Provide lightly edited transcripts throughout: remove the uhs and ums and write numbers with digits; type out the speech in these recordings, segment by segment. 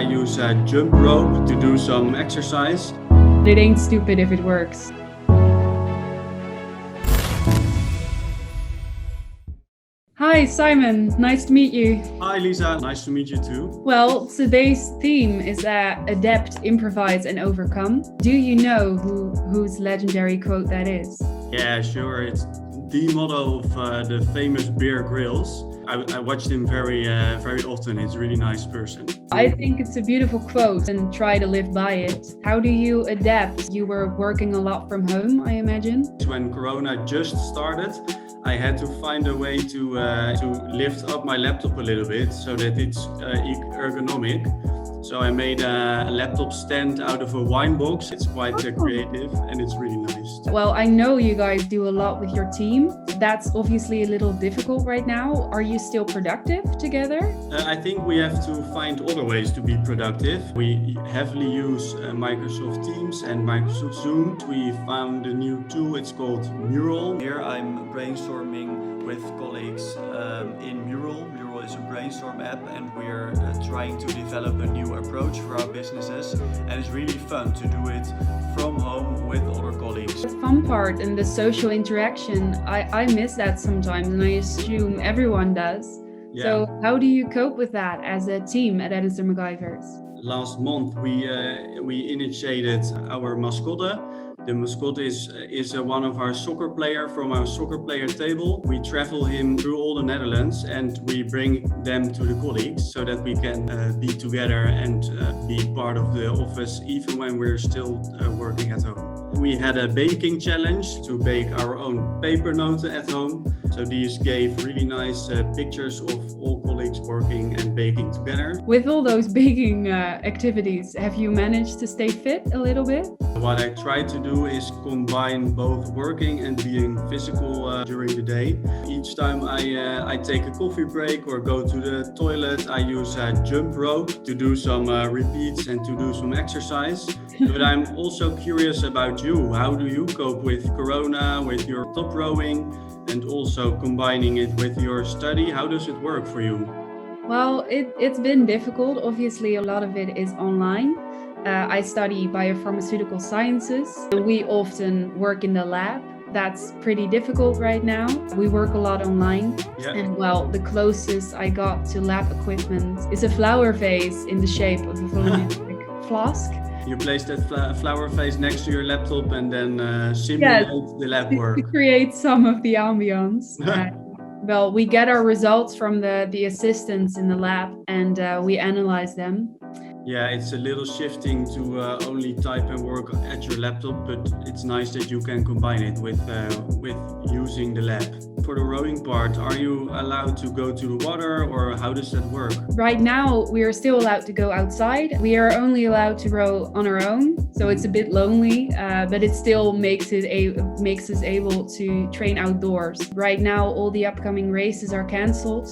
I use a jump rope to do some exercise. It ain't stupid if it works. Hi Simon, nice to meet you. Hi Lisa, nice to meet you too. Well, today's theme is adapt, improvise and overcome. Do you know whose legendary quote that is? Yeah, sure. It's the motto of the famous Bear Grylls. I watched him very often. He's a really nice person. I think it's a beautiful quote and try to live by it. How do you adapt? You were working a lot from home, I imagine. When Corona just started, I had to find a way to lift up my laptop a little bit so that it's ergonomic. So I made a laptop stand out of a wine box. It's quite creative and it's really nice. Well, I know you guys do a lot with your team. That's obviously a little difficult right now. Are you still productive together? I think we have to find other ways to be productive. We heavily use Microsoft Teams and Microsoft Zoom. We found a new tool, it's called Mural. Here I'm brainstorming with colleagues in Mural. Mural is a brainstorm app and we're trying to develop a new approach for our businesses. And it's really fun to do it from home with other colleagues. The fun part and the social interaction, I miss that sometimes and I assume everyone does. Yeah. So how do you cope with that as a team at Anderson MacGyvers? Last month we initiated our mascotte. The mascot is one of our soccer player from our soccer player table. We travel him through all the Netherlands and we bring them to the colleagues so that we can be together and be part of the office even when we're still working at home. We had a baking challenge to bake our own pepernoten at home. So these gave really nice pictures of all colleagues working and baking together. With all those baking activities, have you managed to stay fit a little bit? What I try to do is combine both working and being physical during the day. Each time I take a coffee break or go to the toilet, I use a jump rope to do some repeats and to do some exercise. But I'm also curious about you. How do you cope with Corona, with your top rowing, and also combining it with your study? How does it work for you? Well, it's been difficult. Obviously, a lot of it is online. I study biopharmaceutical sciences. We often work in the lab. That's pretty difficult right now. We work a lot online. Yeah. And well, the closest I got to lab equipment is a flower vase in the shape of a volumetric flask. You place that flower vase next to your laptop and then simulate the lab work. To create some of the ambience. Well, we get our results from the assistants in the lab and we analyze them. Yeah, it's a little shifting to only type and work at your laptop, but it's nice that you can combine it with using the lab. For the rowing part, are you allowed to go to the water or how does that work? Right now, we are still allowed to go outside. We are only allowed to row on our own, so it's a bit lonely, but it still makes us able to train outdoors. Right now, all the upcoming races are cancelled,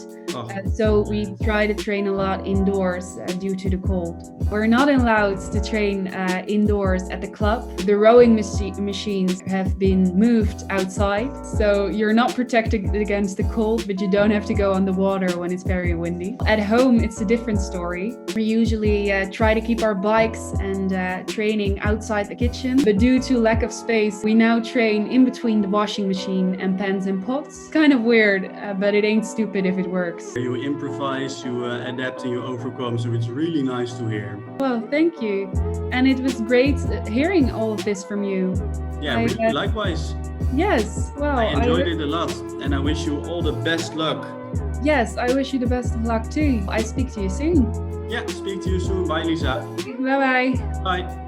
so we try to train a lot indoors due to the cold. We're not allowed to train indoors at the club. The rowing machines have been moved outside, so you're not protected against the cold, but you don't have to go on the water when it's very windy. At home, it's a different story. We usually try to keep our bikes and training outside the kitchen, but due to lack of space, we now train in between the washing machine and pans and pots. Kind of weird, but it ain't stupid if it works. You improvise, you adapt and you overcome, so it's really nice to hear. Well, thank you. And it was great hearing all of this from you. Yeah, really, likewise. Yes, well, I enjoyed it a lot and I wish you all the best luck. Yes, I wish you the best of luck too. I speak to you soon. Yeah, speak to you soon. Bye, Lisa. Bye-bye. Bye.